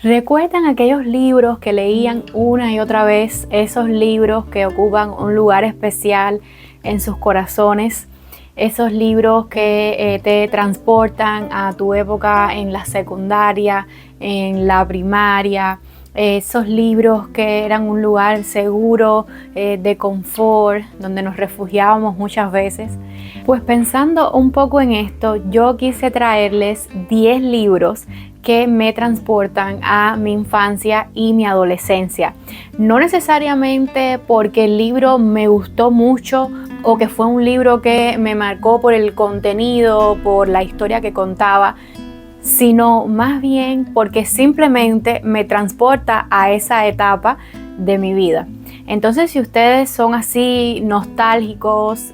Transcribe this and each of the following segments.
¿Recuerdan aquellos libros que leían una y otra vez? Esos libros que ocupan un lugar especial en sus corazones. Esos libros que te transportan a tu época en la secundaria, en la primaria. Esos libros que eran un lugar seguro, de confort, donde nos refugiábamos muchas veces. Pues pensando un poco en esto, yo quise traerles 10 libros que me transportan a mi infancia y mi adolescencia. No necesariamente porque el libro me gustó mucho o que fue un libro que me marcó por el contenido, por la historia que contaba, sino más bien porque simplemente me transporta a esa etapa de mi vida. Entonces, si ustedes son así nostálgicos,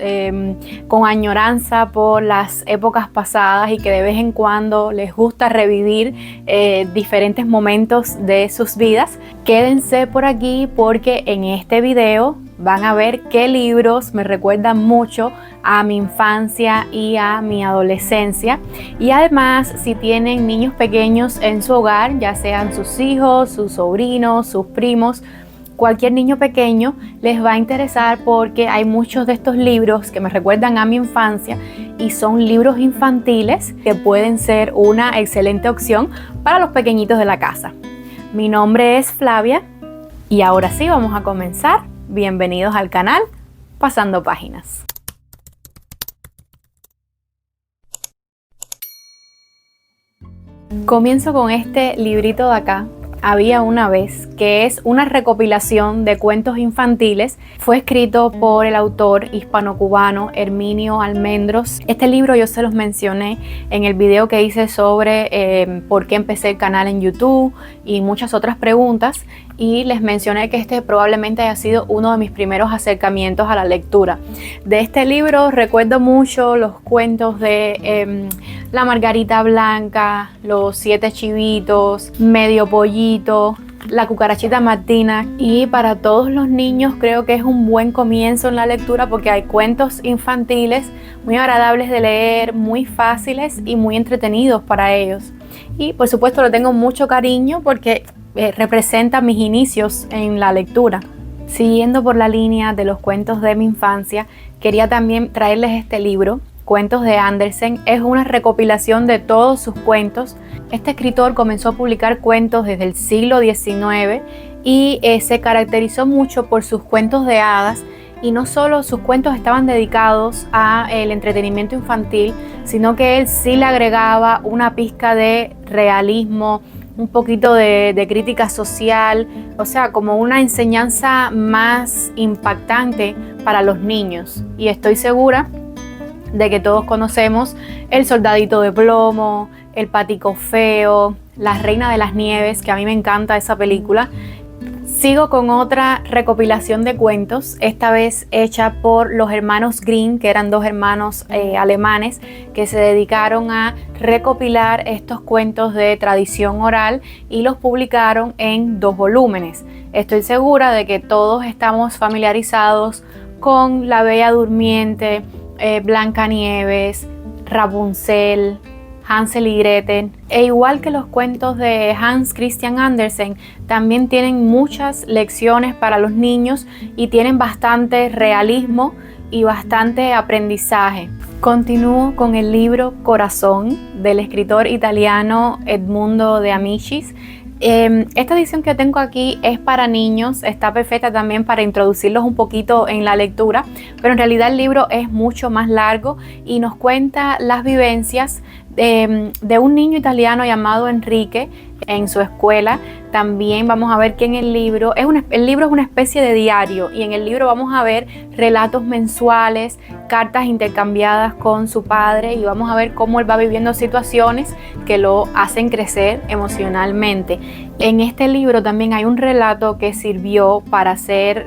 con añoranza por las épocas pasadas y que de vez en cuando les gusta revivir diferentes momentos de sus vidas, quédense por aquí porque en este video van a ver qué libros me recuerdan mucho a mi infancia y a mi adolescencia. Y además, si tienen niños pequeños en su hogar, ya sean sus hijos, sus sobrinos, sus primos, cualquier niño pequeño les va a interesar porque hay muchos de estos libros que me recuerdan a mi infancia y son libros infantiles que pueden ser una excelente opción para los pequeñitos de la casa. Mi nombre es Flavia y ahora sí vamos a comenzar. Bienvenidos al canal Pasando Páginas. Comienzo con este librito de acá, Había una vez, que es una recopilación de cuentos infantiles. Fue escrito por el autor hispano-cubano Herminio Almendros. Este libro yo se los mencioné en el video que hice sobre por qué empecé el canal en YouTube y muchas otras preguntas, y les mencioné que este probablemente haya sido uno de mis primeros acercamientos a la lectura. De este libro recuerdo mucho los cuentos de La Margarita Blanca, Los 7 Chivitos, Medio Pollito, La Cucarachita Martina, y para todos los niños creo que es un buen comienzo en la lectura porque hay cuentos infantiles muy agradables de leer, muy fáciles y muy entretenidos para ellos. Y por supuesto le tengo mucho cariño porque representa mis inicios en la lectura. Siguiendo por la línea de los cuentos de mi infancia, quería también traerles este libro, Cuentos de Andersen. Es una recopilación de todos sus cuentos. Este escritor comenzó a publicar cuentos desde el siglo XIX y se caracterizó mucho por sus cuentos de hadas. Y no solo sus cuentos estaban dedicados al entretenimiento infantil, sino que él sí le agregaba una pizca de realismo, un poquito de crítica social, o sea, como una enseñanza más impactante para los niños. Y estoy segura de que todos conocemos El Soldadito de Plomo, El Patico Feo, La Reina de las Nieves, que a mí me encanta esa película. Sigo con otra recopilación de cuentos, esta vez hecha por los hermanos Grimm, que eran dos hermanos alemanes que se dedicaron a recopilar estos cuentos de tradición oral y los publicaron en 2 volúmenes. Estoy segura de que todos estamos familiarizados con La Bella Durmiente, Blancanieves, Rapunzel, Hansel y Gretel, e igual que los cuentos de Hans Christian Andersen, también tienen muchas lecciones para los niños y tienen bastante realismo y bastante aprendizaje. Continúo con el libro Corazón del escritor italiano Edmundo de Amicis. Esta edición que tengo aquí es para niños, está perfecta también para introducirlos un poquito en la lectura, pero en realidad el libro es mucho más largo y nos cuenta las vivencias de un niño italiano llamado Enrique en su escuela. También vamos a ver que en el libro el libro es una especie de diario, y en el libro vamos a ver relatos mensuales, cartas intercambiadas con su padre, y vamos a ver cómo él va viviendo situaciones que lo hacen crecer emocionalmente. En este libro también hay un relato que sirvió para ser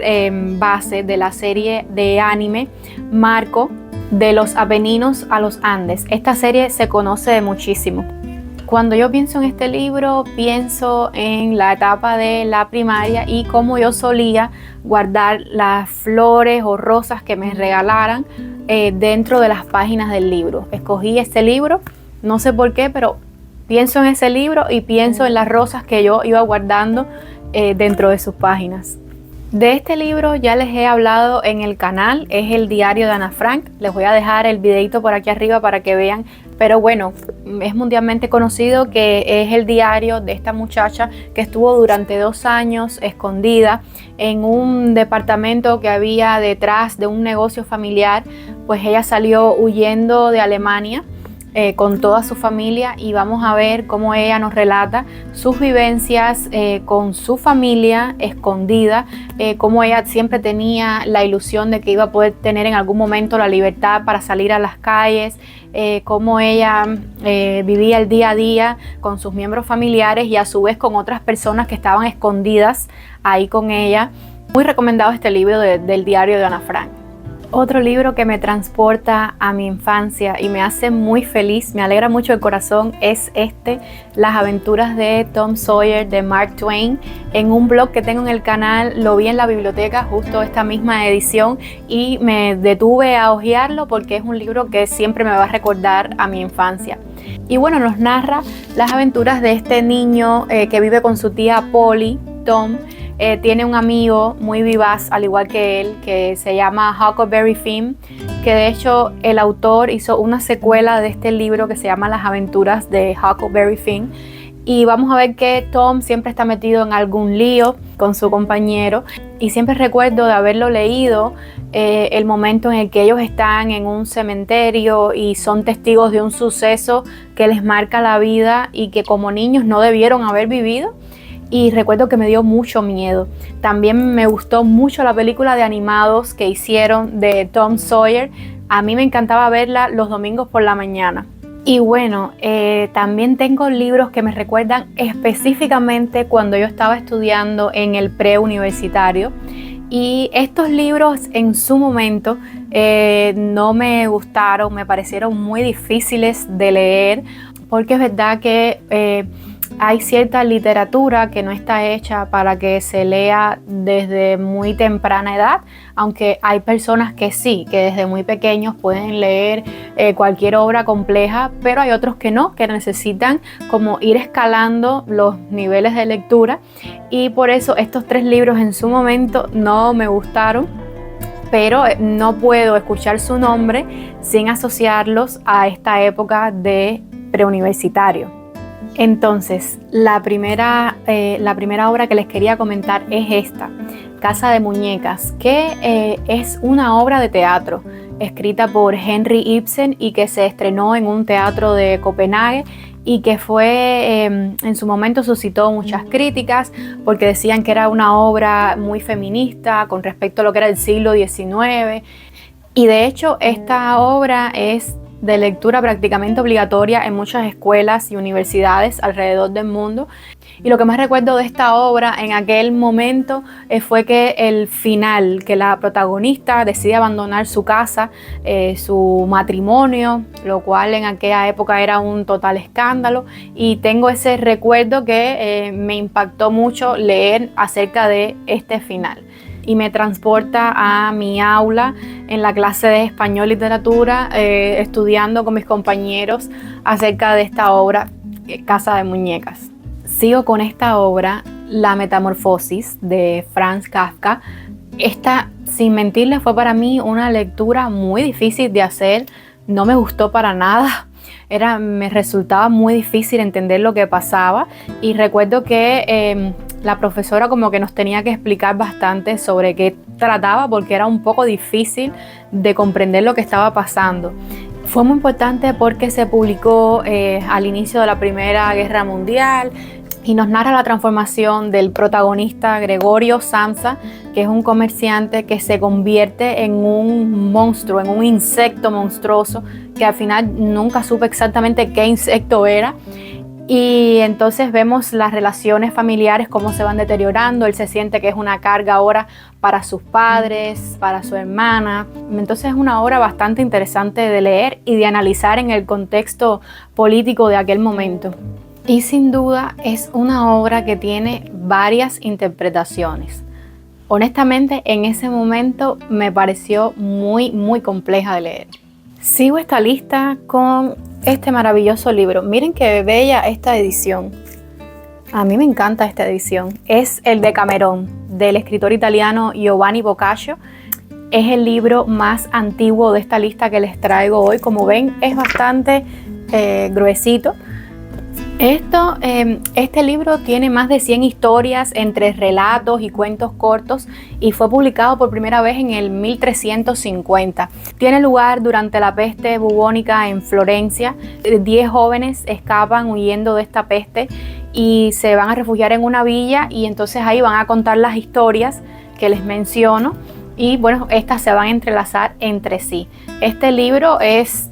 base de la serie de anime Marco, de los Apeninos a los Andes. Esta serie se conoce muchísimo. Cuando yo pienso en este libro, pienso en la etapa de la primaria y cómo yo solía guardar las flores o rosas que me regalaran dentro de las páginas del libro. Escogí este libro, no sé por qué, pero Pienso en ese libro y pienso en las rosas que yo iba guardando dentro de sus páginas. De este libro ya les he hablado en el canal, es el diario de Ana Frank. Les voy a dejar el videito por aquí arriba para que vean, pero bueno, es mundialmente conocido que es el diario de esta muchacha que estuvo durante 2 años escondida en un departamento que había detrás de un negocio familiar. Pues ella salió huyendo de Alemania con toda su familia, y vamos a ver cómo ella nos relata sus vivencias con su familia escondida, cómo ella siempre tenía la ilusión de que iba a poder tener en algún momento la libertad para salir a las calles, cómo ella vivía el día a día con sus miembros familiares y a su vez con otras personas que estaban escondidas ahí con ella. Muy recomendado este libro del diario de Ana Frank. Otro libro que me transporta a mi infancia y me hace muy feliz, me alegra mucho el corazón, es Las aventuras de Tom Sawyer de Mark Twain. En un blog que tengo en el canal lo vi en la biblioteca, justo esta misma edición, y me detuve a hojearlo porque es un libro que siempre me va a recordar a mi infancia. Y bueno, nos narra las aventuras de este niño que vive con su tía Polly, Tom. Tiene un amigo muy vivaz, al igual que él, que se llama Huckleberry Finn, que de hecho el autor hizo una secuela de este libro que se llama Las aventuras de Huckleberry Finn. Y vamos a ver que Tom siempre está metido en algún lío con su compañero, y siempre recuerdo de haberlo leído el momento en el que ellos están en un cementerio y son testigos de un suceso que les marca la vida y que como niños no debieron haber vivido. Y recuerdo que me dio mucho miedo. También me gustó mucho la película de animados que hicieron de Tom Sawyer. A mí me encantaba verla los domingos por la mañana. Y bueno, también tengo libros que me recuerdan específicamente cuando yo estaba estudiando en el preuniversitario. Y estos libros en su momento no me gustaron, me parecieron muy difíciles de leer, porque es verdad que hay cierta literatura que no está hecha para que se lea desde muy temprana edad, aunque hay personas que sí, que desde muy pequeños pueden leer cualquier obra compleja, pero hay otros que no, que necesitan como ir escalando los niveles de lectura, y por eso estos 3 libros en su momento no me gustaron, pero no puedo escuchar su nombre sin asociarlos a esta época de preuniversitario. Entonces, la primera obra que les quería comentar es esta, Casa de Muñecas, que es una obra de teatro escrita por Henrik Ibsen y que se estrenó en un teatro de Copenhague, y que fue en su momento suscitó muchas críticas porque decían que era una obra muy feminista con respecto a lo que era el siglo XIX. Y de hecho esta obra es de lectura prácticamente obligatoria en muchas escuelas y universidades alrededor del mundo. Y lo que más recuerdo de esta obra en aquel momento fue que el final, que la protagonista decide abandonar su casa, su matrimonio, lo cual en aquella época era un total escándalo, y tengo ese recuerdo que me impactó mucho leer acerca de este final. Y me transporta a mi aula en la clase de español literatura, estudiando con mis compañeros acerca de esta obra, Casa de Muñecas. Sigo con esta obra, La Metamorfosis, de Franz Kafka. Esta, sin mentirles, fue para mí una lectura muy difícil de hacer, no me gustó para nada. Me resultaba muy difícil entender lo que pasaba, y recuerdo que la profesora como que nos tenía que explicar bastante sobre qué trataba, porque era un poco difícil de comprender lo que estaba pasando. Fue muy importante porque se publicó al inicio de la Primera Guerra Mundial, y nos narra la transformación del protagonista Gregorio Samsa, que es un comerciante que se convierte en un monstruo, en un insecto monstruoso, que al final nunca supe exactamente qué insecto era. Y entonces vemos las relaciones familiares, cómo se van deteriorando. Él se siente que es una carga ahora para sus padres, para su hermana. Entonces es una obra bastante interesante de leer y de analizar en el contexto político de aquel momento. Y sin duda es una obra que tiene varias interpretaciones. Honestamente, en ese momento me pareció muy compleja de leer. Sigo esta lista con este maravilloso libro. Miren qué bella esta edición. A mí me encanta esta edición. Es el Decamerón, del escritor italiano Giovanni Boccaccio. Es el libro más antiguo de esta lista que les traigo hoy. Como ven, es bastante gruesito. Este libro tiene más de 100 historias entre relatos y cuentos cortos y fue publicado por primera vez en el 1350. Tiene lugar durante la peste bubónica en Florencia. 10 jóvenes escapan huyendo de esta peste y se van a refugiar en una villa, y entonces ahí van a contar las historias que les menciono. Y bueno, estas se van a entrelazar entre sí. Este libro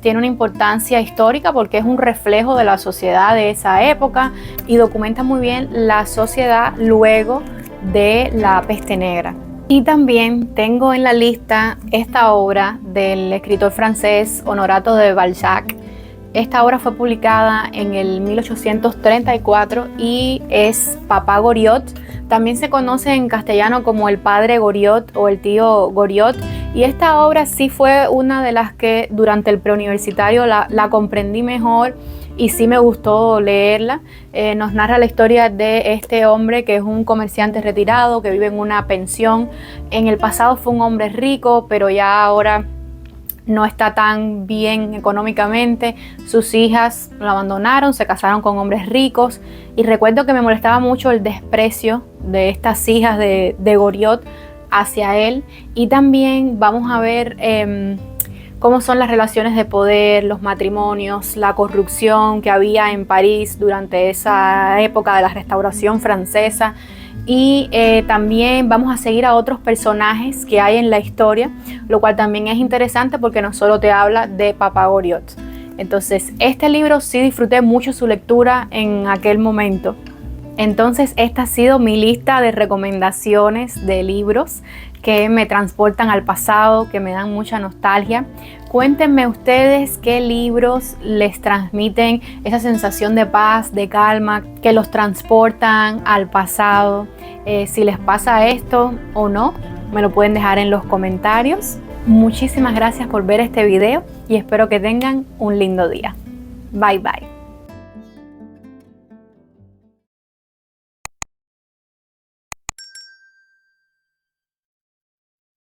tiene una importancia histórica porque es un reflejo de la sociedad de esa época y documenta muy bien la sociedad luego de la peste negra. Y también tengo en la lista esta obra del escritor francés Honorato de Balzac. Esta obra fue publicada en el 1834 y es Papá Goriot. También se conoce en castellano como el padre Goriot o el tío Goriot. Y esta obra sí fue una de las que durante el preuniversitario la comprendí mejor y sí me gustó leerla. Nos narra la historia de este hombre que es un comerciante retirado que vive en una pensión. En el pasado fue un hombre rico, pero ya ahora no está tan bien económicamente. Sus hijas lo abandonaron, se casaron con hombres ricos, y recuerdo que me molestaba mucho el desprecio de estas hijas de Goriot hacia él. Y también vamos a ver cómo son las relaciones de poder, los matrimonios, la corrupción que había en París durante esa época de la Restauración francesa. Y también vamos a seguir a otros personajes que hay en la historia, lo cual también es interesante porque no solo te habla de Papá Goriot. Entonces, este libro sí disfruté mucho su lectura en aquel momento. Entonces, esta ha sido mi lista de recomendaciones de libros que me transportan al pasado, que me dan mucha nostalgia. Cuéntenme ustedes qué libros les transmiten esa sensación de paz, de calma, que los transportan al pasado. Si les pasa esto o no, me lo pueden dejar en los comentarios. Muchísimas gracias por ver este video y espero que tengan un lindo día. Bye bye.